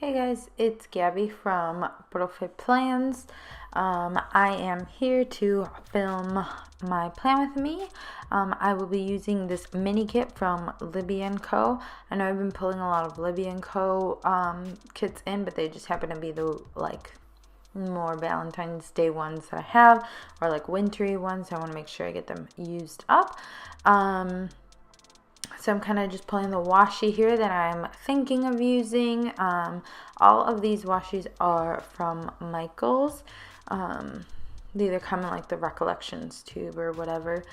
Hey guys, it's Gabby from Profit Plans. I am here to film my plan with me. I will be using this mini kit from Libbie and Co. I know I've been pulling a lot of Libbie and Co. Kits in, but they just happen to be the more Valentine's Day ones that I have, or like wintry ones. So I want to make sure I get them used up. So I'm kind of just pulling the washi here that I'm thinking of using. All of these washies are from Michaels. They either come in like the Recollections tube or whatever.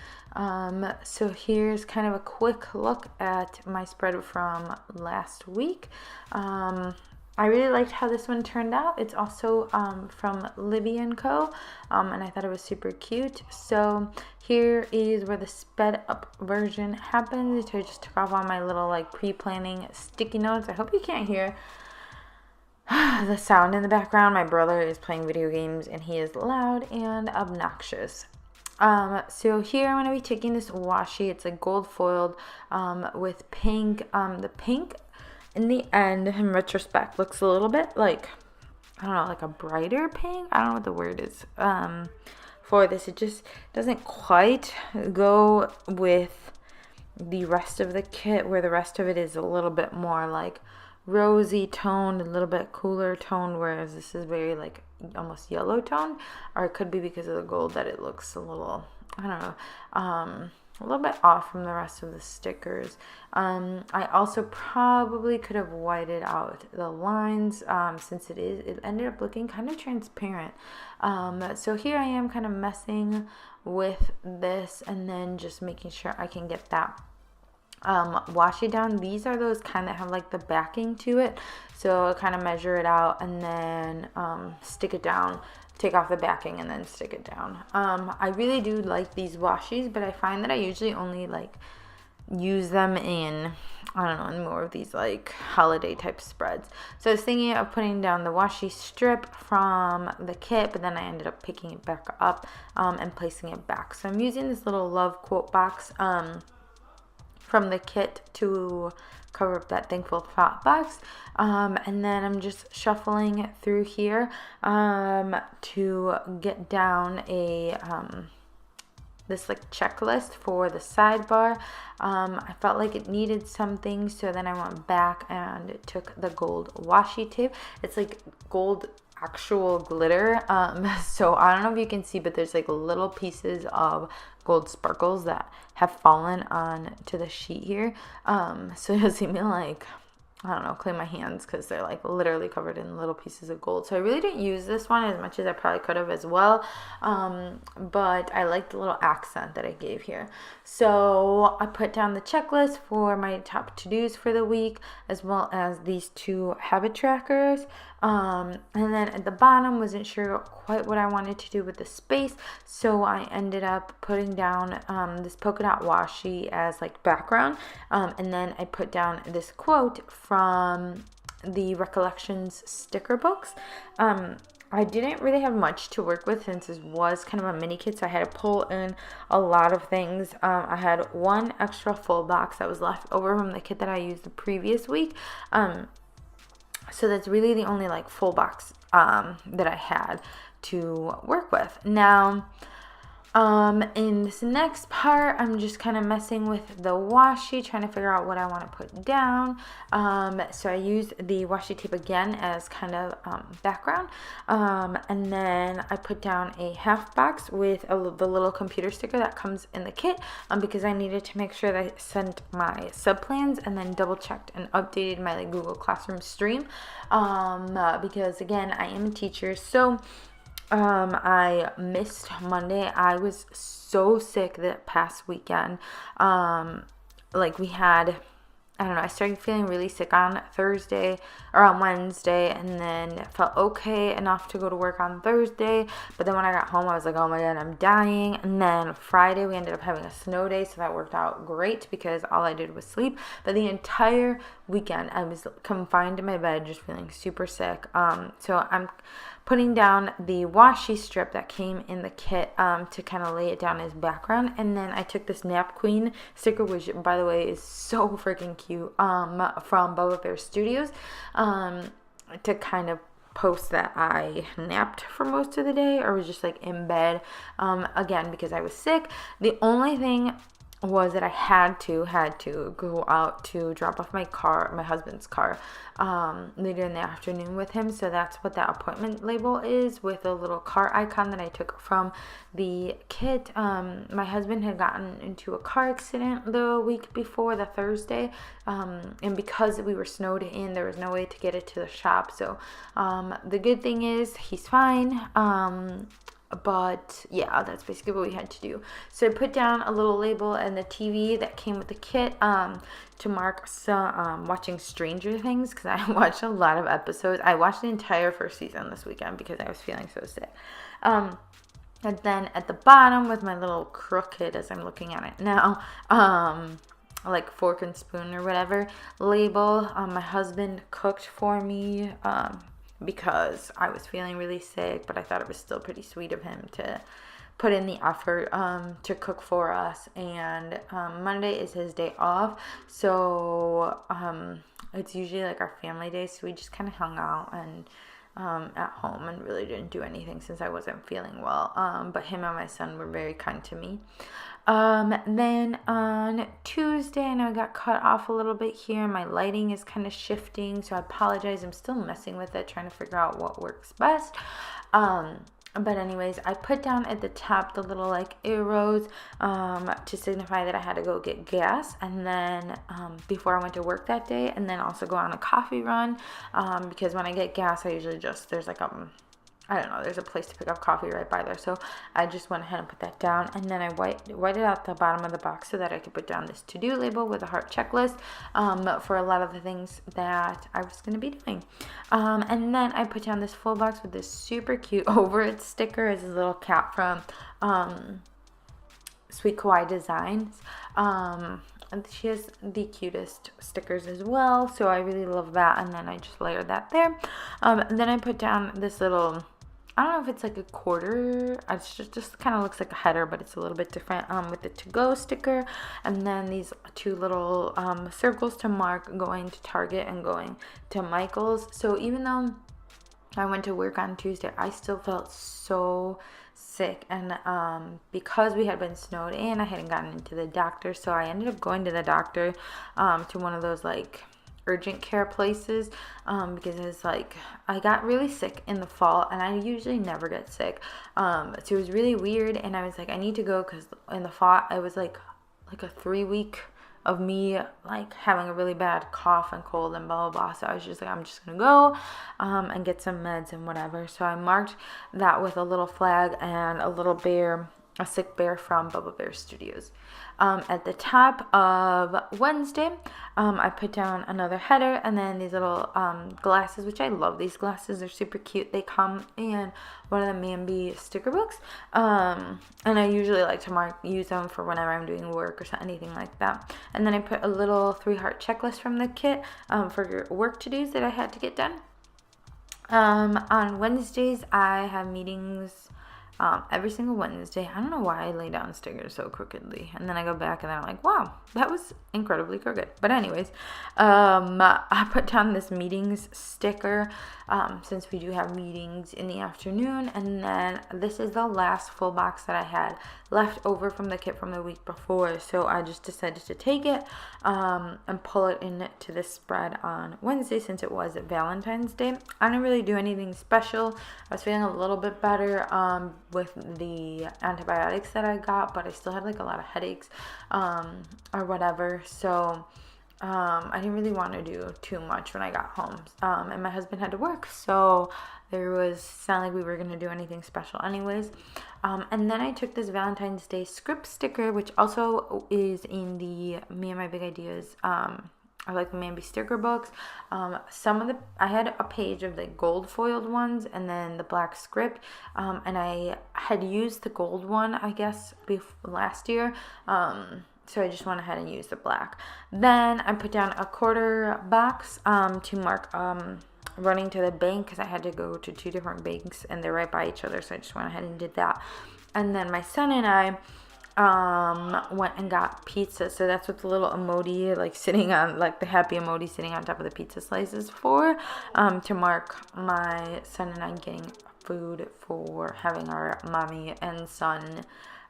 So here's kind of a quick look at my spread from last week. I really liked how this one turned out. It's also from Libbie and Co. And I thought it was super cute. So here is where the sped up version happens. So I just took off all my little pre-planning sticky notes. I hope you can't hear the sound in the background. My brother is playing video games and he is loud and obnoxious. So here I'm going to be taking this washi. It's like gold foiled with pink. The pink in the end, in retrospect, looks a little bit like, I don't know, like a brighter pink. I don't know what the word is for this. It just doesn't quite go with the rest of the kit, where the rest of it is a little bit more like rosy toned, a little bit cooler toned, whereas this is very like almost yellow toned. Or it could be because of the gold that it looks a little, I don't know, a little bit off from the rest of the stickers. I also probably could have whited out the lines since it ended up looking kind of transparent. So here I am kind of messing with this and then just making sure I can get that washi down. These are those kind that have like the backing to it, so I kind of measure it out and then stick it down, take off the backing and then stick it down. I really do like these washies, but I find that I usually only use them in, I don't know, in more of these like holiday type spreads. So I was thinking of putting down the washi strip from the kit, but then I ended up picking it back up and placing it back. So I'm using this little love quote box from the kit to cover up that thankful thought box, and then I'm just shuffling through here to get down a this checklist for the sidebar. I felt like it needed something, so then I went back and took the gold washi tape. It's like gold actual glitter, so I don't know if you can see, but there's like little pieces of gold sparkles that have fallen on to the sheet here, so you'll see me I don't know, clean my hands because they're literally covered in little pieces of gold. So I really didn't use this one as much as I probably could have as well, but I like the little accent that I gave here. So I put down the checklist for my top to-dos for the week, as well as these two habit trackers, and then at the bottom wasn't sure quite what I wanted to do with the space, so I ended up putting down this polka dot washi as background, and then I put down this quote from the Recollections sticker books. I didn't really have much to work with since this was kind of a mini kit, so I had to pull in a lot of things. I had one extra full box that was left over from the kit that I used the previous week. So that's really the only full box that I had to work with. Now, in this next part, I'm just kind of messing with the washi, trying to figure out what I want to put down. So I used the washi tape again as kind of background, and then I put down a half box with the little computer sticker that comes in the kit, because I needed to make sure that I sent my sub plans and then double checked and updated my Google Classroom stream, because again, I am a teacher, so I missed Monday. I was so sick that past weekend. We had, I don't know, I started feeling really sick on Thursday or on Wednesday, and then felt okay enough to go to work on Thursday. But then when I got home, I was like, oh my God, I'm dying. And then Friday, we ended up having a snow day, so that worked out great because all I did was sleep. But the entire weekend, I was confined to my bed, just feeling super sick. So I'm putting down the washi strip that came in the kit to kind of lay it down as background. And then I took this Nap Queen sticker, which by the way is so freaking cute, from Bubba Studios. to kind of post that I napped for most of the day or was just like in bed, again, because I was sick. The only thing was that I had to go out to drop off my husband's car, later in the afternoon with him. So that's what that appointment label is, with a little car icon that I took from the kit. My husband had gotten into a car accident the week before, the Thursday, and because we were snowed in, there was no way to get it to the shop. So the good thing is he's fine. But yeah, that's basically what we had to do. So I put down a little label and the TV that came with the kit, to mark some, watching Stranger Things, because I watched a lot of episodes. I watched the entire first season this weekend because I was feeling so sick. And then at the bottom, with my little crooked, as I'm looking at it now, like fork and spoon or whatever label, my husband cooked for me, because I was feeling really sick, but I thought it was still pretty sweet of him to put in the effort, to cook for us. And Monday is his day off, so it's usually like our family day, so we just kind of hung out and at home and really didn't do anything since I wasn't feeling well. But him and my son were very kind to me. Then on Tuesday, I know I got cut off a little bit here. My lighting is kind of shifting, so I apologize. I'm still messing with it, trying to figure out what works best. But anyways, I put down at the top the little like arrows, to signify that I had to go get gas, and then before I went to work that day, and then also go on a coffee run, because when I get gas, I usually there's like I don't know, there's a place to pick up coffee right by there. So I just went ahead and put that down. And then I whited out the bottom of the box so that I could put down this to-do label with a heart checklist, for a lot of the things that I was going to be doing. And then I put down this full box with this super cute over it sticker as a little cat from Sweet Kawaii Designs. And she has the cutest stickers as well, so I really love that. And then I just layered that there. And then I put down this little, I don't know if it's like a quarter, it's just kind of looks like a header, but it's a little bit different, with the to-go sticker. And then these two little circles to mark going to Target and going to Michael's. So even though I went to work on Tuesday, I still felt so sick, and because we had been snowed in, I hadn't gotten into the doctor, so I ended up going to the doctor, to one of those like urgent care places, because it's like I got really sick in the fall, and I usually never get sick, so it was really weird, and I was like, I need to go, because in the fall I was like a 3-week of me like having a really bad cough and cold and blah blah blah. So I was just like, I'm just gonna go and get some meds and whatever. So I marked that with a little flag and a little bear, a sick bear from Bubba Bear Studios. At the top of Wednesday, I put down another header, and then these little glasses, which I love these glasses. They're super cute. They come in one of the Mambi sticker books, and I usually like to use them for whenever I'm doing work or anything like that. And then I put a little 3-heart checklist from the kit, for work to-dos that I had to get done. On Wednesdays, I have meetings every single Wednesday. I don't know why I lay down stickers so crookedly, and then I go back and then I'm like, wow, that was incredibly crooked. But anyways, I put down this meetings sticker, since we do have meetings in the afternoon. And then this is the last full box that I had left over from the kit from the week before, so I just decided to take it, and pull it into this spread on Wednesday, since it was Valentine's Day. I didn't really do anything special. I was feeling a little bit better with the antibiotics that I got, but I still had like a lot of headaches, or whatever. So I didn't really want to do too much when I got home, and my husband had to work, so it's not like we were going to do anything special anyways. And then I took this Valentine's Day script sticker, which also is in the Me and My Big Ideas, I like the Mambi sticker books. I had a page of the gold foiled ones and then the black script, and I had used the gold one, I guess, last year, so I just went ahead and used the black. Then I put down a quarter box, to mark running to the bank, because I had to go to 2 different banks and they're right by each other, so I just went ahead and did that. And then my son and I went and got pizza. So that's what the little emoji, like sitting on, like the happy emoji sitting on top of the pizza slices for, to mark my son and I getting food for having our mommy and son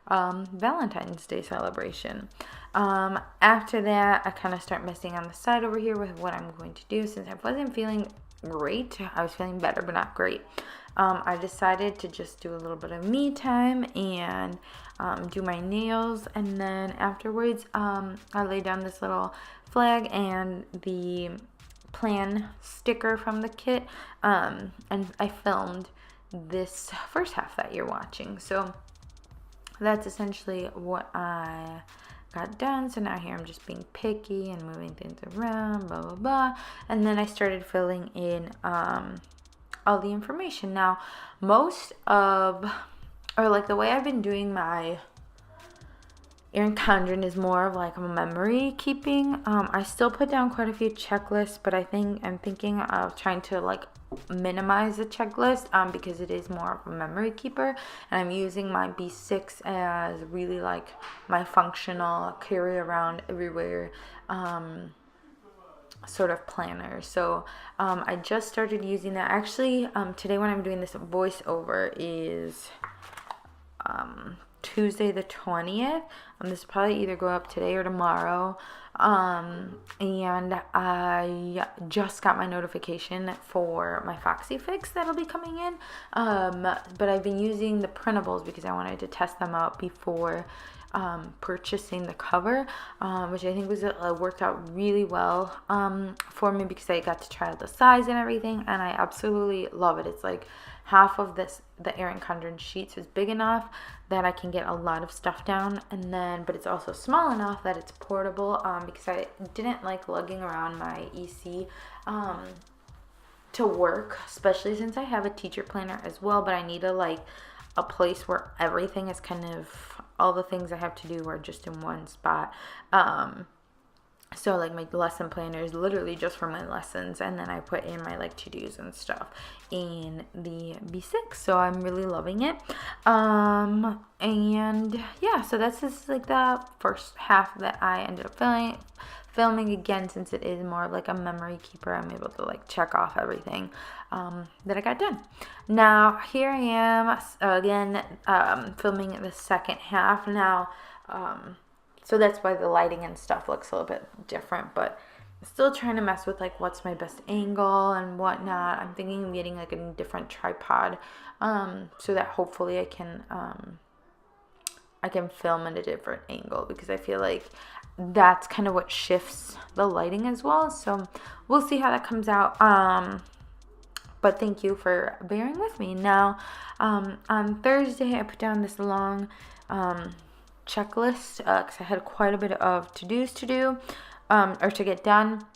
Valentine's Day celebration. After that, I kind of start messing on the side over here with what I'm going to do. Since I wasn't feeling great, I was feeling better but not great, I decided to just do a little bit of me time and do my nails. And then afterwards, I laid down this little flag and the plan sticker from the kit, and I filmed this first half that you're watching. So that's essentially what I got done. So now here I'm just being picky and moving things around, blah blah blah. And then I started filling in all the information. Now most of, or like the way I've been doing my Erin Condren is more of like a memory keeping. I still put down quite a few checklists, but I'm thinking of trying to like minimize the checklist, because it is more of a memory keeper, and I'm using my B6 as really like my functional carry around everywhere sort of planner. So I just started using that. Actually, today when I'm doing this voiceover is Tuesday the 20th. This will probably either go up today or tomorrow. And I just got my notification for my Foxy Fix that'll be coming in. But I've been using the printables because I wanted to test them out before purchasing the cover, which I think was worked out really well for me, because I got to try out the size and everything, and I absolutely love it. It's like half of the Erin Condren sheets is big enough that I can get a lot of stuff down, and then but it's also small enough that it's portable, because I didn't like lugging around my EC to work, especially since I have a teacher planner as well, but I need a place where everything is kind of, all the things I have to do are just in one spot. So like my lesson planner is literally just for my lessons, and then I put in my like to-dos and stuff in the B6. So I'm really loving it. And yeah, so that's just like the first half that I ended up filming again. Since it is more of like a memory keeper, I'm able to like check off everything that I got done. Now here I am again filming the second half now. So that's why the lighting and stuff looks a little bit different, but still trying to mess with like what's my best angle and whatnot. I'm thinking of getting like a different tripod, so that hopefully I can film at a different angle, because I feel like that's kind of what shifts the lighting as well. So we'll see how that comes out. But thank you for bearing with me. Now, on Thursday, I put down this long checklist because I had quite a bit of to-dos to do, or to get done,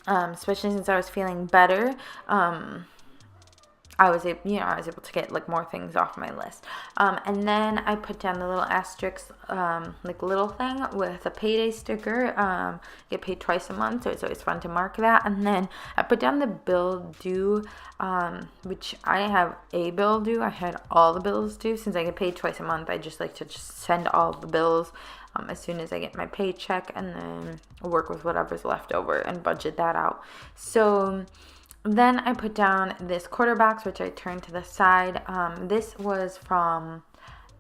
especially since I was feeling better. I was able to get like more things off my list. And then I put down the little asterisk, like little thing with a payday sticker. Get paid twice a month, so it's always fun to mark that. And then I put down the bill due, which I have a bill due. I had all the bills due. Since I get paid twice a month, I just like to just send all the bills as soon as I get my paycheck, and then work with whatever's left over and budget that out. So then I put down this quarter box, which I turned to the side. This was from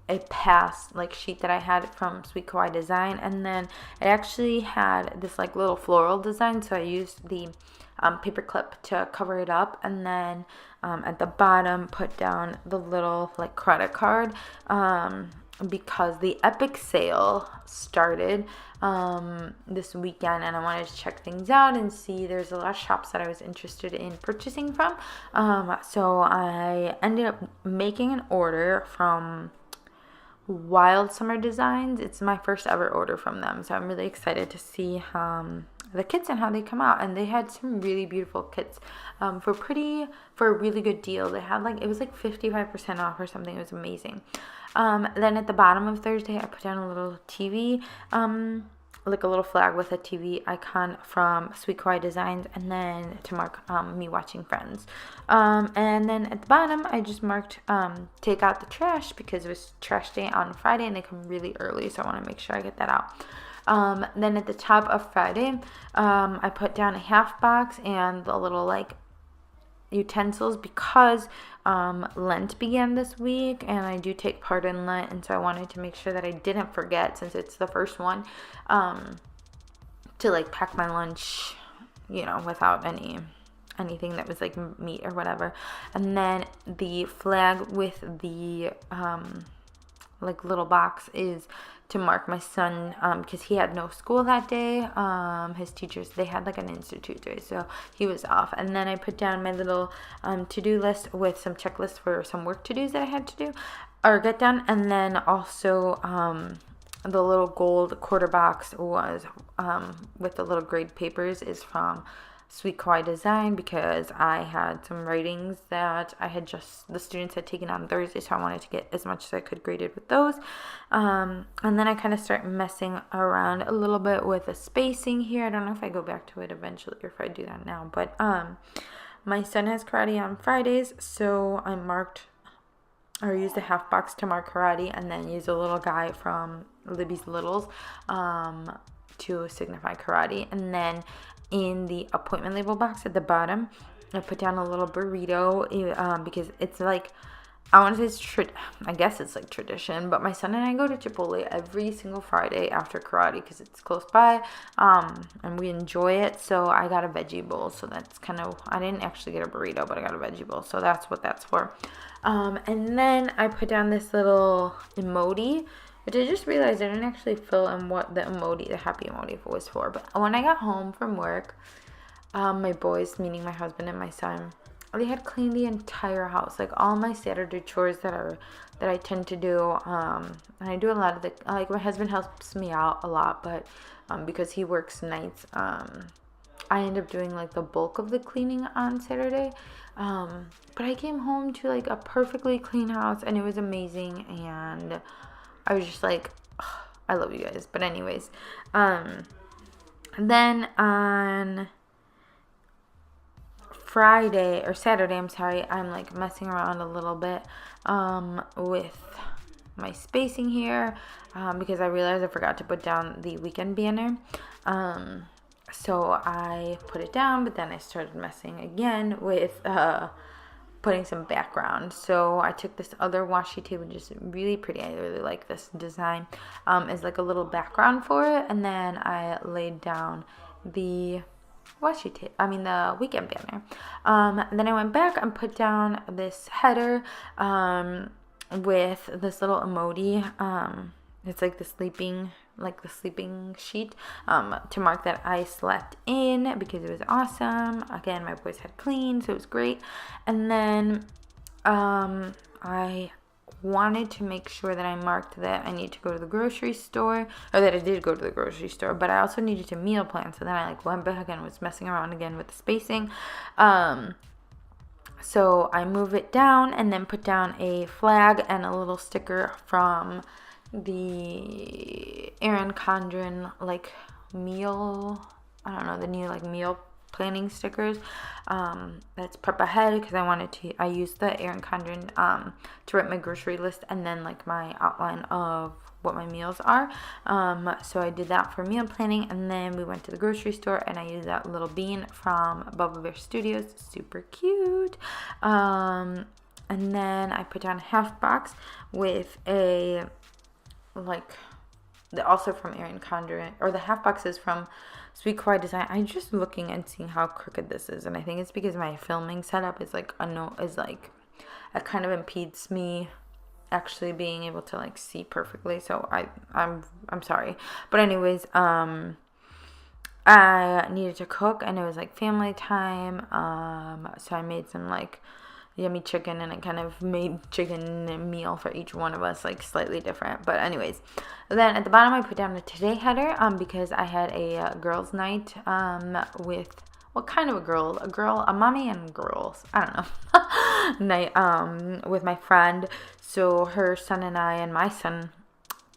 a past like sheet that I had from Sweet Kawaii Design, and then it actually had this like little floral design, so I used the paper clip to cover it up, and then at the bottom put down the little like credit card, because the Epic sale started this weekend, and I wanted to check things out and see. There's a lot of shops that I was interested in purchasing from, so I ended up making an order from Wild Summer Designs. It's my first ever order from them, so I'm really excited to see the kits and how they come out. And they had some really beautiful kits for a really good deal. They had it was like 55% off or something. It was amazing. Then at the bottom of Thursday, I put down a little TV like a little flag with a TV icon from Sweet Kawaii Designs, and then to mark me watching Friends. And then at the bottom, I just marked take out the trash, because it was trash day on Friday and they come really early, so I want to make sure I get that out. Then at the top of Friday, I put down a half box and the little like utensils, because Lent began this week and I do take part in Lent, and so I wanted to make sure that I didn't forget, since it's the first one, to like pack my lunch, without anything that was like meat or whatever. And then the flag with the like little box is to mark my son, because he had no school that day. His teachers, they had like an institute day, so he was off. And then I put down my little to-do list with some checklists for some work to-dos that I had to do or get done. And then also the little gold quarter box was with the little grade papers is from Sweet Kawaii Design, because I had some writings that the students had taken on Thursday, so I wanted to get as much as I could graded with those. And then I kind of start messing around a little bit with the spacing here. I don't know if I go back to it eventually or if I do that now, but my son has karate on Fridays, so I used a half box to mark karate, and then use a little guy from Libbie's Littles to signify karate. And then in the appointment label box at the bottom, I put down a little burrito because it's like, I want to say I guess it's like tradition, but my son and I go to Chipotle every single Friday after karate because it's close by, and we enjoy it. So I got a veggie bowl, so that's kind of, I didn't actually get a burrito, but I got a veggie bowl, so that's what that's for. And then I put down this little emoji, which I just realized I didn't actually fill in what the happy emoji was for. But when I got home from work, my boys, meaning my husband and my son, they had cleaned the entire house, like all my Saturday chores that I tend to do. And I do a lot of like my husband helps me out a lot, but because he works nights, I end up doing like the bulk of the cleaning on Saturday. But I came home to like a perfectly clean house, and it was amazing, and I was just like, oh, I love you guys. But anyways, then on Saturday, I'm like messing around a little bit with my spacing here because I realized I forgot to put down the weekend banner. So I put it down, but then I started messing again with putting some background. So I took this other washi tape, which is really pretty. I really like this design. As like a little background for it, and then I laid down the the weekend banner. Then I went back and put down this header with this little emoji. It's like the sleeping sheet to mark that I slept in because it was awesome. Again, my boys had cleaned, so it was great. And then I wanted to make sure that I marked that I need to go to the grocery store, or that I did go to the grocery store, but I also needed to meal plan. So then I went back and was messing around again with the spacing. So I move it down and then put down a flag and a little sticker from the Erin Condren meal, I don't know, the new meal planning stickers. That's prep ahead because I used the Erin Condren to write my grocery list and then my outline of what my meals are. So I did that for meal planning, and then we went to the grocery store and I used that little bean from Bubba Bear Studios, super cute. And then I put down a half box with a also from Erin Condren, or the half box is from Sweet Kawaii Design. I'm just looking and seeing how crooked this is, and I think it's because my filming setup is it kind of impedes me actually being able to see perfectly. So I'm sorry, but anyways, I needed to cook, and it was family time. So I made some yummy chicken, and I kind of made chicken meal for each one of us, slightly different. But anyways, then at the bottom I put down a today header because I had a girls night with a mommy and girls, I don't know, night with my friend. So her son and I, and my son,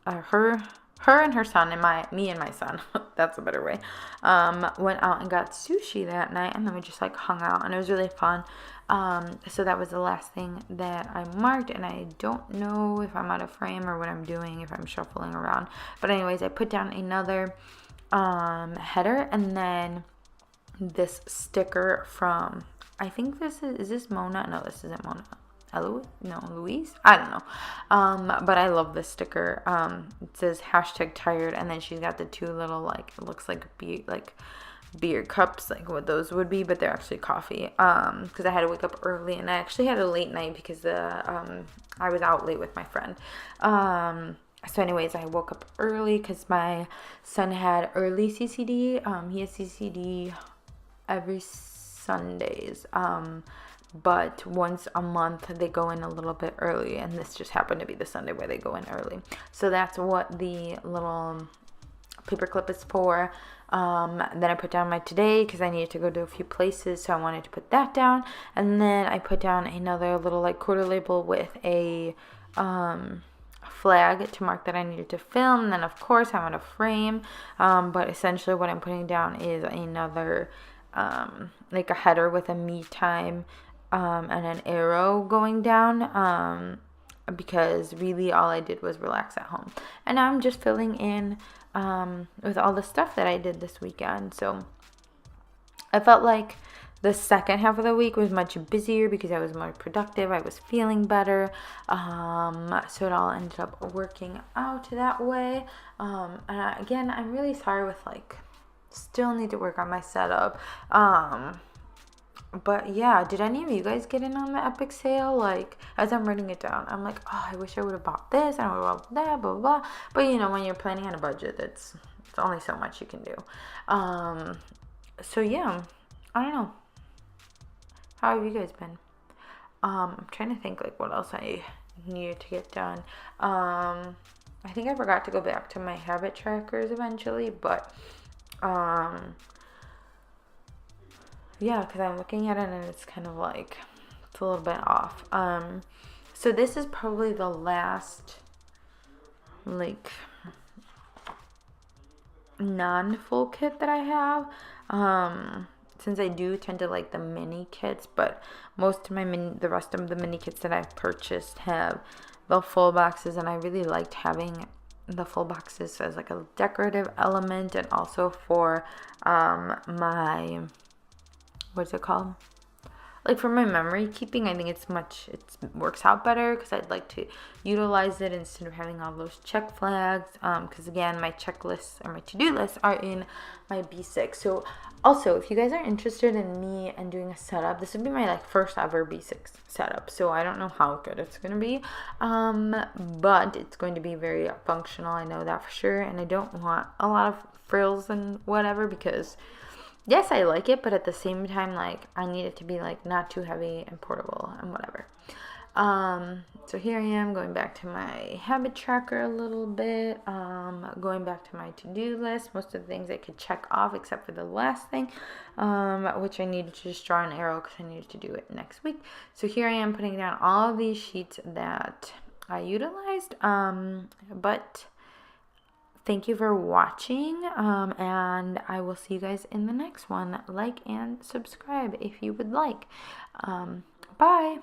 her her and her son and me and my son, that's a better way, went out and got sushi that night, and then we just like hung out, and it was really fun. So that was the last thing that I marked, and I don't know if I'm out of frame or what I'm doing, if I'm shuffling around. But anyways, I put down another header, and then this sticker from, I think this is this Mona? No, this isn't Mona. Louise? I don't know. But I love this sticker. It says #tired, and then she's got the two little, like, it looks like beer cups, like what those would be, but they're actually coffee. Because I had to wake up early, and I actually had a late night because I was out late with my friend. So anyways, I woke up early because my son had early CCD. He has CCD every Sundays. But once a month they go in a little bit early, and this just happened to be the Sunday where they go in early. So that's what the little paper clip is for. Then I put down my today because I needed to go to a few places, so I wanted to put that down. And then I put down another little like quarter label with a flag to mark that I needed to film. And then of course I want a frame, but essentially what I'm putting down is another like a header with a me time and an arrow going down, because really all I did was relax at home. And now I'm just filling in with all the stuff that I did this weekend. So I felt like the second half of the week was much busier because I was more productive. I was feeling better. So it all ended up working out that way. Again, I'm really sorry with like, still need to work on my setup. But yeah, did any of you guys get in on the epic sale? Like, as I'm writing it down, I'm like, oh, I wish I would have bought this, and I would have bought that, blah, blah, blah. But you know, when you're planning on a budget, it's only so much you can do. So yeah, I don't know. How have you guys been? I'm trying to think like what else I needed to get done. I think I forgot to go back to my habit trackers eventually, but yeah, because I'm looking at it and it's kind of like, it's a little bit off. So this is probably the last, like, non-full kit that I have. Since I do tend to like the mini kits, but most of the rest of the mini kits that I've purchased have the full boxes, and I really liked having the full boxes as like a decorative element, and also for my, what's it called? Like for my memory keeping, I think it works out better because I'd like to utilize it instead of having all those check flags. Because again, my checklists or my to-do lists are in my B6. So also, if you guys are interested in me and doing a setup, this would be my like first ever B6 setup. So I don't know how good it's gonna be, but it's going to be very functional. I know that for sure, and I don't want a lot of frills and whatever because, yes, I like it, but at the same time, like, I need it to be, like, not too heavy and portable and whatever. So here I am going back to my habit tracker a little bit, going back to my to-do list, most of the things I could check off except for the last thing, which I needed to just draw an arrow because I needed to do it next week. So here I am putting down all of these sheets that I utilized, but thank you for watching, and I will see you guys in the next one. Like and subscribe if you would like. Bye!